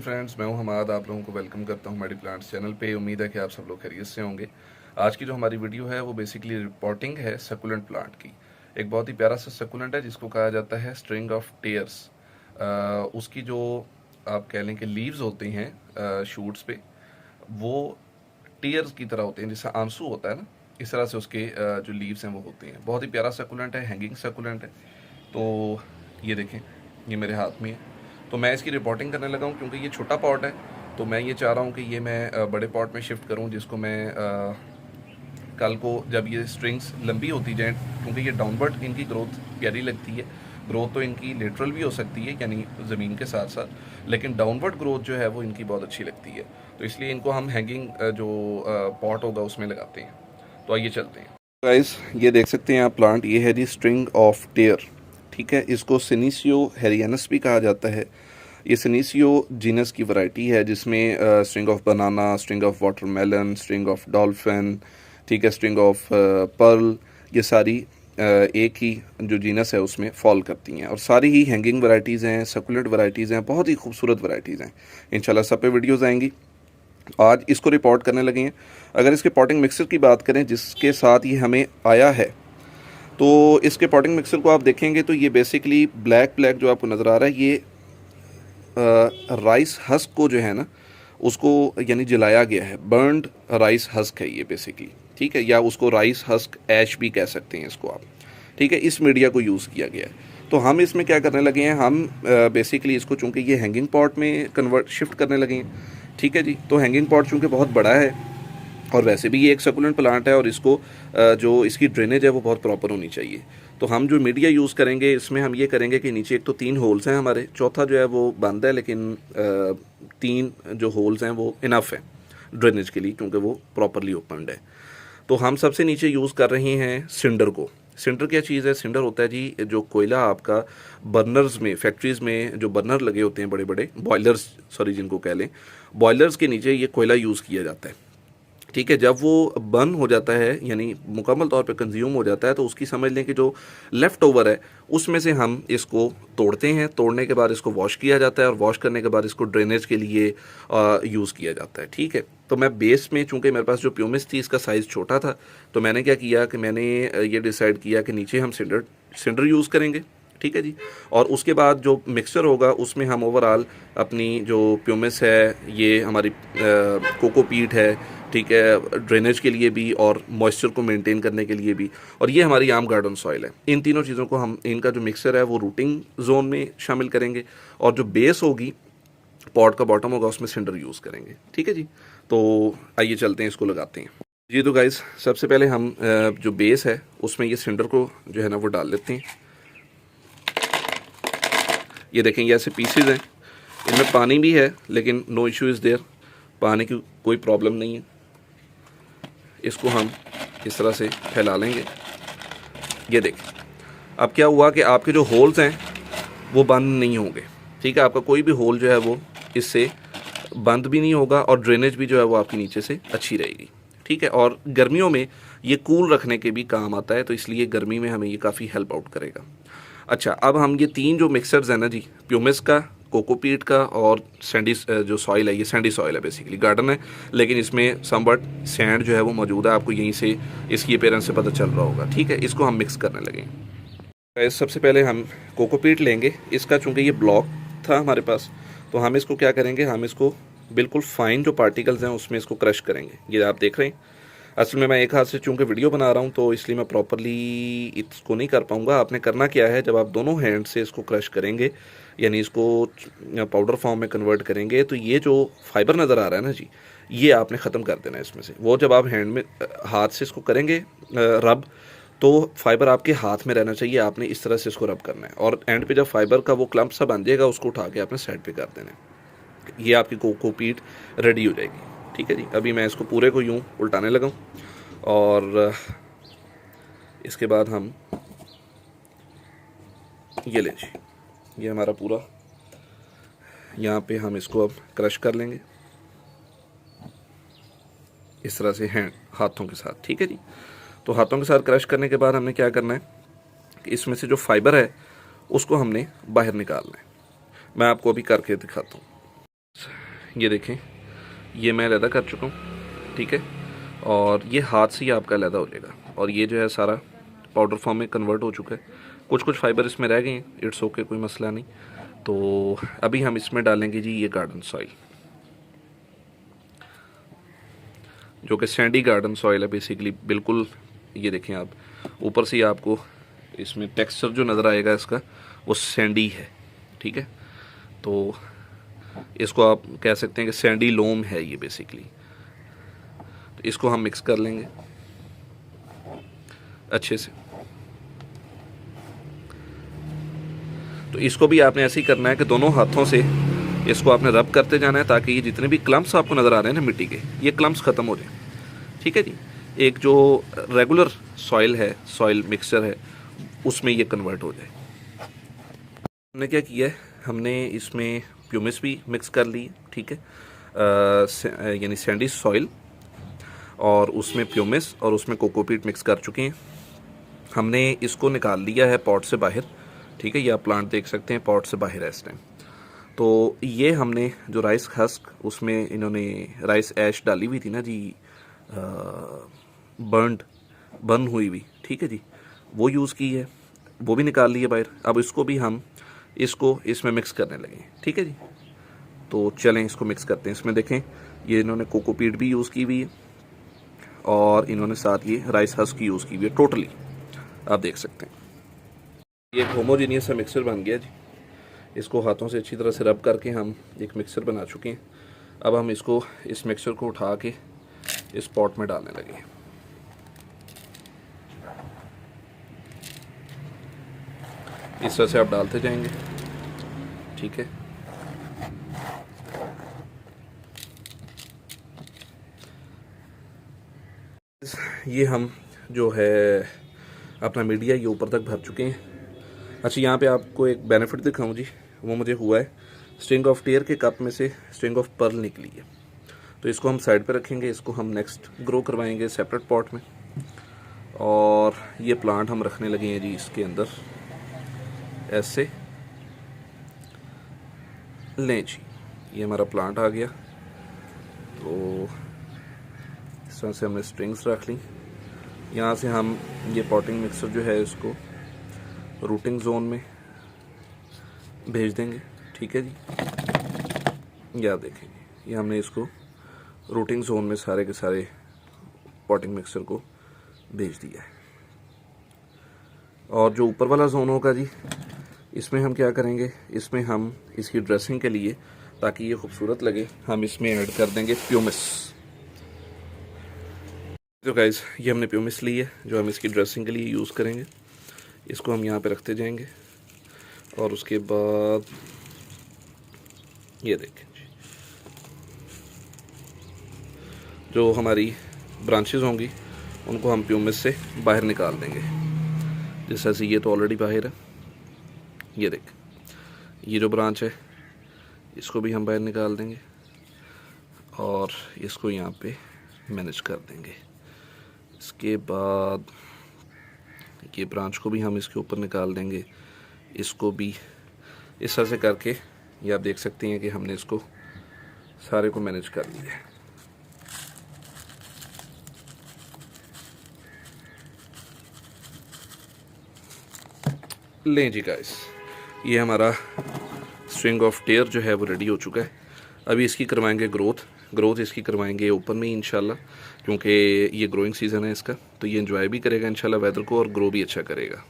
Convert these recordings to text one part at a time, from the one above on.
Friends, मैं हूं हमाद। आप लोगों को वेलकम करता हूं मेडी प्लांट्स चैनल पे। उम्मीद है कि आप सब लोग खैरियत से होंगे। आज की जो हमारी वीडियो है वो बेसिकली रिपोर्टिंग है सकुलेंट प्लांट की। एक बहुत ही प्यारा सा सकुलेंट है जिसको कहा जाता है स्ट्रिंग ऑफ टेयर्स। उसकी जो आप कह लें कि लीव्स होते हैं शूट्स पे, वो टीयर्स की तरह होते हैं, जैसा आंसू होता है ना, इस तरह से उसके जो लीव्स हैं वो होते हैं। बहुत ही प्यारा सकुलेंट है, हैंगिंग सकुलेंट है। तो ये देखें, ये मेरे हाथ में है। तो मैं इसकी रिपोर्टिंग करने लगा हूँ क्योंकि ये छोटा पॉट है। तो मैं ये चाह रहा हूँ कि ये मैं बड़े पॉट में शिफ्ट करूँ, जिसको मैं कल को जब ये स्ट्रिंग्स लंबी होती जाएँ, क्योंकि ये डाउनवर्ड इनकी ग्रोथ प्यारी लगती है। ग्रोथ तो इनकी लेटरल भी हो सकती है, यानी ज़मीन के साथ साथ, लेकिन डाउनवर्ड ग्रोथ जो है वो इनकी बहुत अच्छी लगती है। तो इसलिए इनको हम हैंगिंग जो पॉट होगा उसमें लगाते हैं। तो आइए चलते हैं गाइस। ये देख सकते हैं आप प्लांट, ये है जी स्ट्रिंग ऑफ टेयर। ठीक है, इसको सिनीसियो हेरियानस भी कहा जाता है। ये सिनीसियो जीनस की वैरायटी है जिसमें string of banana, string of watermelon, string of dolphin, ठीक है, स्ट्रिंग ऑफ पर्ल, ये सारी एक ही जो जीनस है उसमें फॉल करती हैं। और सारी ही हैंगिंग वैरायटीज़ हैं, सकुलेंट वैरायटीज़ हैं, बहुत ही खूबसूरत वैरायटीज़ हैं। इंशाल्लाह सब पे वीडियोज़ आएंगी। आज इसको रिपोर्ट करने लगे हैं। अगर इसके पॉटिंग मिक्सर की बात करें जिसके साथ ये हमें आया है, तो इसके पॉटिंग मिक्सर को आप देखेंगे तो ये बेसिकली ब्लैक जो आपको नज़र आ रहा है, ये राइस हस्क को जो है ना, उसको यानी जलाया गया है। बर्न्ड राइस हस्क है ये बेसिकली, ठीक है, या उसको राइस हस्क ऐश भी कह सकते हैं इसको आप, ठीक है। इस मीडिया को यूज़ किया गया है। तो हम इसमें क्या करने लगे हैं, हम बेसिकली इसको चूँकि ये हैंगिंग पॉट में शिफ्ट करने लगे हैं, ठीक है जी। तो हैंगिंग पॉट चूँकि बहुत बड़ा है और वैसे भी ये एक सकुलेंट प्लांट है, और इसको जो इसकी ड्रेनेज है वो बहुत प्रॉपर होनी चाहिए। तो हम जो मीडिया यूज़ करेंगे इसमें हम ये करेंगे कि नीचे एक तो 3 होल्स हैं हमारे, चौथा जो है वो बंद है, लेकिन 3 जो होल्स हैं वो इनफ है ड्रेनेज के लिए, क्योंकि वो प्रॉपरली ओपनड है। तो हम सबसे नीचे यूज़ कर रहे हैं सिंडर को। सिंडर क्या चीज़ है? सिंडर होता है जी जो कोयला आपका बर्नर्स में, फैक्ट्रीज़ में जो बर्नर लगे होते हैं, बड़े बड़े बॉयलर्स, सॉरी जिनको कह लें, बॉयलर्स के नीचे ये कोयला यूज़ किया जाता है, ठीक है। जब वो बर्न हो जाता है, यानी मुकम्मल तौर पे कंज्यूम हो जाता है, तो उसकी समझ लें कि जो लेफ़्ट ओवर है उसमें से हम इसको तोड़ते हैं। तोड़ने के बाद इसको वॉश किया जाता है, और वॉश करने के बाद इसको ड्रेनेज के लिए यूज़ किया जाता है, ठीक है। तो मैं बेस में, चूँकि मेरे पास जो प्यूमिस थी इसका साइज़ छोटा था, तो मैंने क्या किया कि मैंने ये डिसाइड किया कि नीचे हम सिंडर यूज़ करेंगे, ठीक है जी। और उसके बाद जो मिक्सचर होगा उसमें हम ओवरऑल अपनी जो प्यूमिस है, ये हमारी कोकोपीट है, ठीक है, ड्रेनेज के लिए भी और मॉइस्चर को मेंटेन करने के लिए भी, और ये हमारी आम गार्डन सॉइल है। इन तीनों चीज़ों को हम, इनका जो मिक्सचर है वो रूटिंग जोन में शामिल करेंगे, और जो बेस होगी, पॉट का बॉटम होगा, उसमें सिंडर यूज़ करेंगे, ठीक है जी। तो आइए चलते हैं, इसको लगाते हैं जी। तो गाइस, सबसे पहले हम जो बेस है उसमें ये सिंडर को जो है ना वो डाल लेते हैं। ये देखेंगे ऐसे पीसेज हैं, इनमें पानी भी है, लेकिन नो इशू इज़ देयर, पानी की कोई प्रॉब्लम नहीं है। इसको हम इस तरह से फैला लेंगे। ये देखें, अब क्या हुआ कि आपके जो होल्स हैं वो बंद नहीं होंगे, ठीक है। आपका कोई भी होल जो है वो इससे बंद भी नहीं होगा, और ड्रेनेज भी जो है वो आपकी नीचे से अच्छी रहेगी, ठीक है। और गर्मियों में ये कूल रखने के भी काम आता है, तो इसलिए गर्मी में हमें ये काफ़ी हेल्प आउट करेगा। अच्छा, अब हम ये 3 जो मिक्सर्स हैं ना जी, प्यूमिस का, कोकोपीट का और सैंडी जो सॉइल है, ये सैंडी सॉइल है, बेसिकली गार्डन है, लेकिन इसमें समवट सैंड जो है वो मौजूद है। आपको यहीं से इसकी अपीयरेंस से पता चल रहा होगा, ठीक है। इसको हम मिक्स करने लगे। सबसे पहले हम कोकोपीट लेंगे। इसका चूँकि ये ब्लॉक था हमारे पास, तो हम इसको क्या करेंगे, हम इसको बिल्कुल फाइन जो पार्टिकल्स हैं उसमें इसको क्रश करेंगे। ये आप देख रहे हैं। असल में मैं एक हाथ से चूँकि वीडियो बना रहा हूँ, तो इसलिए मैं प्रॉपरली इसको नहीं कर पाऊँगा। आपने करना क्या है, जब आप दोनों हैंड से इसको क्रश करेंगे, यानी इसको पाउडर फॉर्म में कन्वर्ट करेंगे, तो ये जो फाइबर नज़र आ रहा है ना जी, ये आपने ख़त्म कर देना है इसमें से। वो जब आप हैंड में, हाथ से इसको करेंगे रब, तो फाइबर आपके हाथ में रहना चाहिए। आपने इस तरह से इसको रब करना है, और एंड पे जब फाइबर का वो क्लम्प सा बन जाएगा, उसको उठा के आपने साइड पे कर देना है। ये आपकी कोकोपीट रेडी हो जाएगी, ठीक है जी। अभी मैं इसको पूरे को यूँ उल्टाने लगा हूँ, और इसके बाद हम ये ले जी, ये हमारा पूरा, यहाँ पे हम इसको अब क्रश कर लेंगे इस तरह से हाथों के साथ, ठीक है जी। तो हाथों के साथ क्रश करने के बाद हमने क्या करना है कि इसमें से जो फाइबर है उसको हमने बाहर निकालना है। मैं आपको अभी करके दिखाता हूँ। ये देखें, ये मैं अलहदा कर चुका हूँ, ठीक है। और ये हाथ से ही आपका अलहदा हो जाएगा, और ये जो है सारा पाउडर फॉर्म में कन्वर्ट हो चुका है। कुछ कुछ फाइबर इसमें रह गए हैं, इट्स ओके, कोई मसला नहीं। तो अभी हम इसमें डालेंगे जी ये गार्डन सॉइल, जो कि सैंडी गार्डन सॉइल है बेसिकली, बिल्कुल। ये देखें आप, ऊपर से ही आपको इसमें टेक्सचर जो नज़र आएगा इसका वो सैंडी है, ठीक है। तो इसको आप कह सकते हैं कि सैंडी लोम है ये बेसिकली। तो इसको हम मिक्स कर लेंगे अच्छे से। तो इसको भी आपने ऐसे ही करना है कि दोनों हाथों से इसको आपने रब करते जाना है, ताकि ये जितने भी क्लम्प्स आपको नज़र आ रहे हैं ना मिट्टी के, ये क्लम्प्स ख़त्म हो जाए, ठीक है जी। एक जो रेगुलर सॉइल है, सॉइल मिक्सचर है, उसमें ये कन्वर्ट हो जाए। हमने क्या किया है, हमने इसमें प्यूमिस भी मिक्स कर ली, ठीक है, यानी सैंडी सॉइल, और उसमें प्यूमिस और उसमें कोकोपीट मिक्स कर चुके हैं। हमने इसको निकाल लिया है पॉट से बाहर, ठीक है। ये आप प्लांट देख सकते हैं पॉट से बाहर है इस टाइम। तो ये हमने जो राइस हस्क, उसमें इन्होंने राइस ऐश डाली हुई थी ना जी, बर्न हुई हुई, ठीक है जी, वो यूज़ की है, वो भी निकाल ली है बाहर। अब इसको भी हम इसमें मिक्स करने लगे, ठीक है जी। तो चलें इसको मिक्स करते हैं। इसमें देखें, ये इन्होंने कोकोपीट भी यूज़ की हुई है, और इन्होंने साथ ये राइस हस्क यूज़ की हुई है, टोटली आप देख सकते हैं। ये एक होमोजीनियस सा मिक्सचर बन गया जी। इसको हाथों से अच्छी तरह से रब करके हम एक मिक्सचर बना चुके हैं। अब हम इस मिक्सचर को उठा के इस पॉट में डालने लगे। इस तरह से आप डालते जाएंगे, ठीक है। ये हम जो है अपना मीडिया ये ऊपर तक भर चुके हैं। अच्छा, यहाँ पे आपको एक बेनिफिट दिखाऊं जी, वो मुझे हुआ है। स्ट्रिंग ऑफ टेयर के कप में से स्ट्रिंग ऑफ पर्ल निकली है, तो इसको हम साइड पे रखेंगे। इसको हम नेक्स्ट ग्रो करवाएंगे सेपरेट पॉट में, और ये प्लांट हम रखने लगे हैं जी इसके अंदर ऐसे। लें जी, ये हमारा प्लांट आ गया। तो इस तरह से हमने स्ट्रिंग्स रख ली। यहाँ से हम ये पॉटिंग मिक्सर जो है इसको रूटिंग जोन में भेज देंगे, ठीक है जी। या देखेंगे, ये हमने इसको रूटिंग जोन में सारे के सारे पॉटिंग मिक्सर को भेज दिया है। और जो ऊपर वाला जोन होगा जी, इसमें हम क्या करेंगे, इसमें हम इसकी ड्रेसिंग के लिए, ताकि ये खूबसूरत लगे, हम इसमें ऐड कर देंगे प्यूमिस। तो गाइस, ये हमने प्यूमिस ली है जो हम इसकी ड्रेसिंग के लिए यूज़ करेंगे। इसको हम यहाँ पे रखते जाएंगे, और उसके बाद ये देखें जी, जो हमारी ब्रांचेस होंगी उनको हम प्यूमिस से बाहर निकाल देंगे। जैसे से ये तो ऑलरेडी बाहर है, ये देख, ये जो ब्रांच है इसको भी हम बाहर निकाल देंगे, और इसको यहाँ पे मैनेज कर देंगे। इसके बाद ये ब्रांच को भी हम इसके ऊपर निकाल देंगे, इसको भी इस तरह से करके। ये आप देख सकते हैं कि हमने इसको सारे को मैनेज कर लिया है। लें जी गाइस, ये हमारा स्ट्रिंग ऑफ टेयर जो है वो रेडी हो चुका है। अभी इसकी करवाएंगे ग्रोथ इसकी करवाएंगे ओपन में इंशाल्लाह, क्योंकि ये ग्रोइंग सीज़न है इसका, तो ये एंजॉय भी करेगा इंशाल्लाह वेदर को, और ग्रो भी अच्छा करेगा।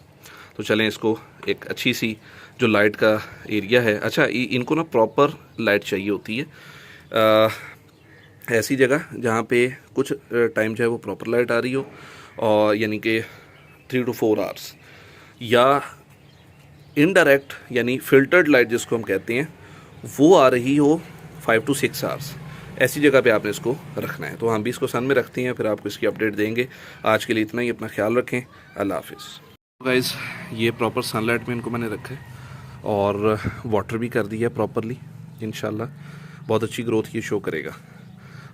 तो चलें, इसको एक अच्छी सी जो लाइट का एरिया है, अच्छा इनको ना प्रॉपर लाइट चाहिए होती है, ऐसी जगह जहाँ पे कुछ टाइम जो है वो प्रॉपर लाइट आ रही हो, और यानी कि 3 to 4 आवर्स, या इनडायरेक्ट यानी फ़िल्टर्ड लाइट जिसको हम कहते हैं, वो आ रही हो 5 to 6 आवर्स। ऐसी जगह पे आपने इसको रखना है। तो हम भी इसको सन में रखते हैं, फिर आपको इसकी अपडेट देंगे। आज के लिए इतना ही, अपना ख्याल रखें, अल्लाह हाफिज़। गाइस, ये प्रॉपर सनलाइट में इनको मैंने रखा है, और वाटर भी कर दिया प्रॉपरली, इंशाल्लाह बहुत अच्छी ग्रोथ ये शो करेगा।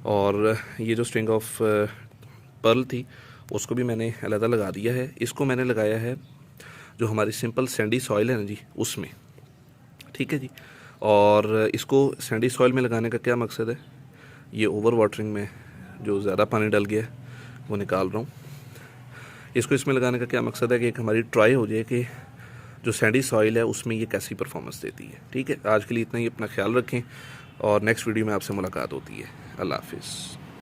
और ये जो स्ट्रिंग ऑफ पर्ल थी उसको भी मैंने अलग लगा दिया है। इसको मैंने लगाया है जो हमारी सिंपल सैंडी सॉइल है ना जी, उसमें, ठीक है जी। और इसको सैंडी सॉइल में लगाने का क्या मकसद है, ये ओवर वाटरिंग में जो ज़्यादा पानी डल गया है वो निकाल रहा हूँ। इसको इसमें लगाने का क्या मकसद है कि एक हमारी ट्राई हो जाए कि जो सैंडी सॉइल है उसमें ये कैसी परफॉर्मेंस देती है। ठीक है, आज के लिए इतना ही, अपना ख्याल रखें और नेक्स्ट वीडियो में आपसे मुलाकात होती है। अल्लाह हाफिज़।